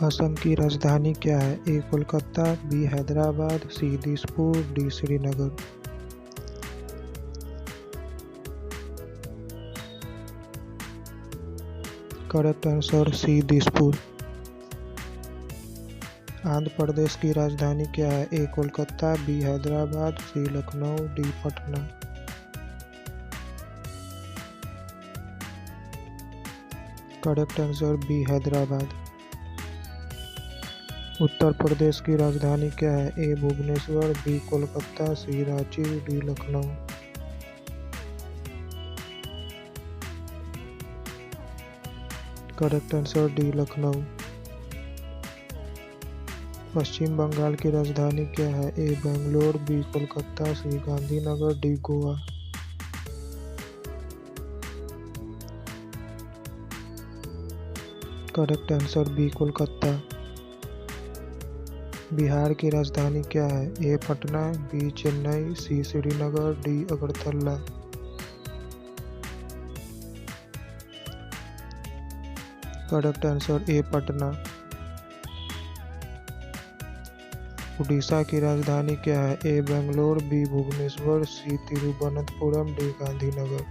असम की राजधानी क्या है? A. Kolkata, B. Hyderabad, C. Dispur, D. Srinagar. Correct answer C. Dispur. Andhra Pradesh की राजधानी क्या है? A. Kolkata, B. Hyderabad, C. Lucknow, D. Patna. Correct answer B. Hyderabad. Uttar Pradesh की राजधानी क्या है? A. Bhubaneswar, B. Kolkata, C. Ranchi, D. Lucknow. Correct answer D. Lucknow. Paschim Bengal की राजधानी क्या है? A. Bangalore, B. Kolkata, C. Gandhinagar, D. Goa. Correct answer B. Kolkata. Bihar की राजधानी क्या है? A. Patna, B. Chennai, C. Srinagar, D. Agartala. Correct answer A. Patna. Orissa की राजधानी क्या है? A. Bangalore, B. Bhubaneswar, C. Thiruvananthapuram, D. Gandhinagar.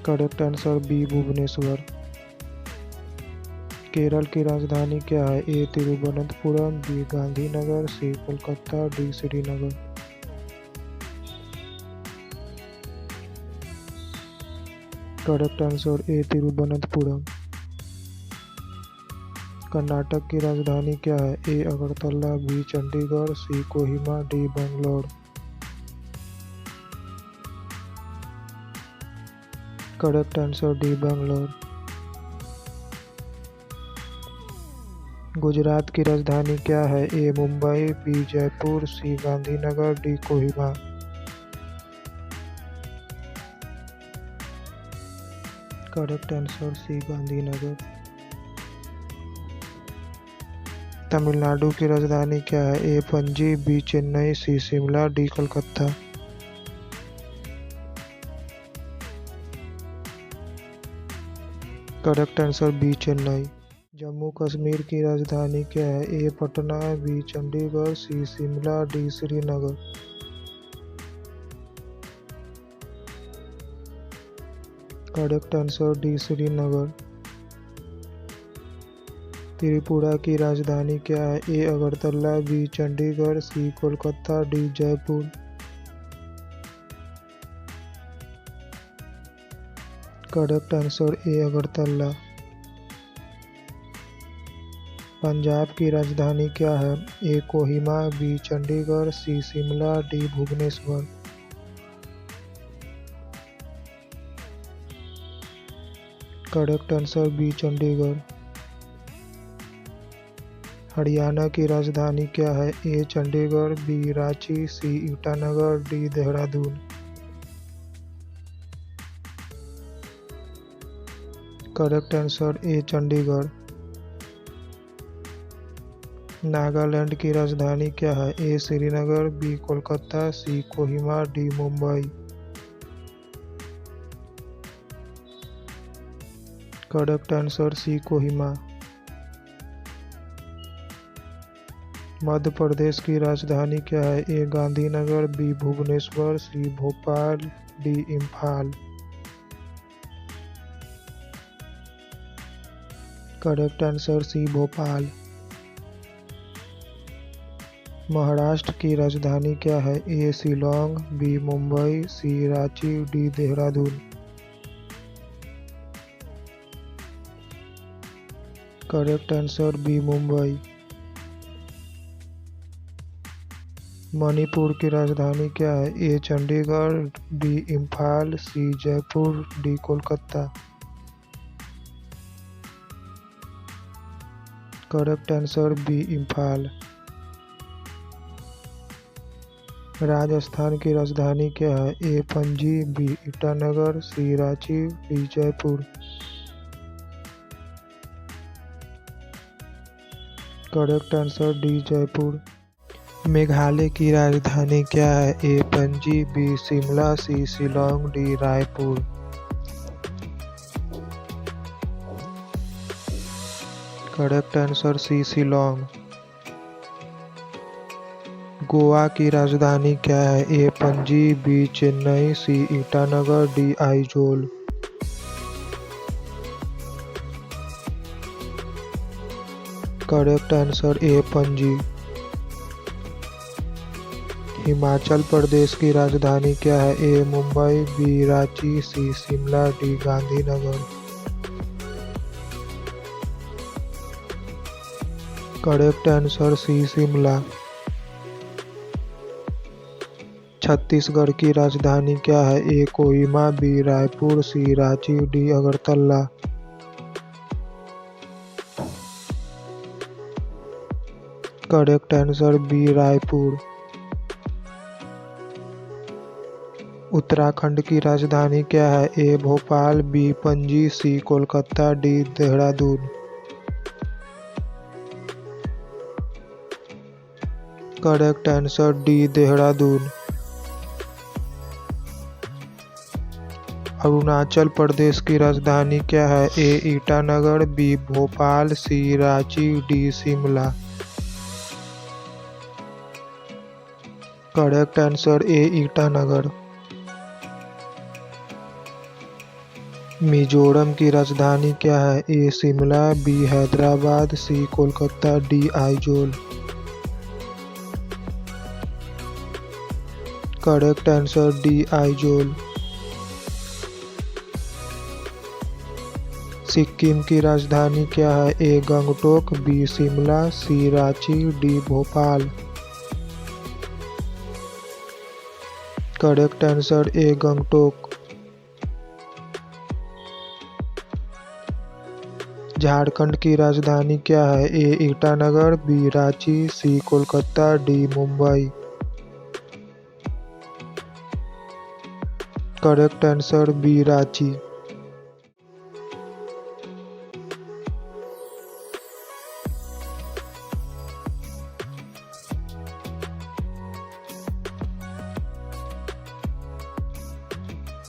Correct answer B. Bhubaneswar. Kerala की राजधानी क्या है? A. Thiruvananthapuram, B. Gandhinagar, C. Kolkata, D. Srinagar. Correct answer A. Thiruvananthapuram. Karnataka की राजधानी क्या है? A. Agartala, B. Chandigarh, C. Kohima, D. Bangalore. Correct answer D. Bangalore. Gujarat की राजधानी क्या है? A. Mumbai, B. Jaipur, C. Gandhinagar, D. Kohima. Correct answer C. Gandhinagar. Tamil Nadu की राजधानी क्या है? A. Panaji, B. Chennai, C. Shimla, D. Calcutta. Correct answer B. Chennai. Jammu Kashmir की राजधानी क्या है? A. Patna, B. Chandigarh, C. Shimla, D. Srinagar. Correct answer D. Srinagar. Tripura की राजधानी क्या है? A. Agartala, B. Chandigarh, C. Kolkata, D. Jaipur. Correct answer A. Agartala. Punjab की राजधानी क्या है? A. Kohima, B. Chandigarh, C. Shimla, D. Bhubaneswar. Correct answer B. Chandigarh. Haryana की राजधानी क्या है? A. Chandigarh, B. Ranchi, C. Itanagar, D. Dehradun. Correct answer A. Chandigarh. Nagaland की राजधानी क्या है? A. Srinagar, B. Kolkata, C. Kohima, D. Mumbai. Correct answer C. Kohima. Madhya Pradesh की राजधानी क्या है? A. Gandhinagar, B. Bhubaneswar, C. Bhopal, D. Imphal. Correct answer C. Bhopal. Maharashtra की राजधानी क्या है? A. Shillong, B. Mumbai, C. Ranchi, D. Dehradun. Correct answer B. Mumbai. Manipur की राजधानी क्या है? A. Chandigarh, B. Imphal, C. Jaipur, D. Kolkata. Correct answer B. Imphal. Rajasthan की राजधानी क्या है? A. Panaji, B. Itanagar, C. Ranchi, D. Jaipur. Correct answer D. Jaipur. Meghalaya की राजधानी क्या है? A. Panaji, B. Shimla, C. Shillong, D. Raipur. Correct answer C Shillong. Goa की राजधानी क्या है? A Panaji, B Chennai, C Itanagar, D Aizawl. Correct answer A Panaji. Himachal Pradesh की राजधानी क्या है? A Mumbai, B Ranchi, C Shimla, D Gandhinagar. Correct answer C Shimla. Chhattisgarh की राजधानी क्या है? A Kohima, B Raipur, C Ranchi, D Agartala. Correct answer B Raipur. Uttarakhand की राजधानी क्या है? A Bhopal, B Panaji, C Kolkata, D Dehradun. Correct answer D Dehradun. Arunachal Pradesh की राजधानी क्या है? A Itanagar, B Bhopal, C Ranchi, D Shimla. Correct answer A Itanagar. Mizoram की राजधानी क्या है? A Shimla, B Hyderabad, C Kolkata, D Aizawl. Correct answer D Aizawl. Sikkim की राजधानी क्या है? A Gangtok, B Shimla, C Ranchi, D Bhopal. Correct answer A Gangtok. Jharkhand की राजधानी क्या है? A Itanagar, B Ranchi, C Kolkata, D Mumbai. Correct answer B Ranchi.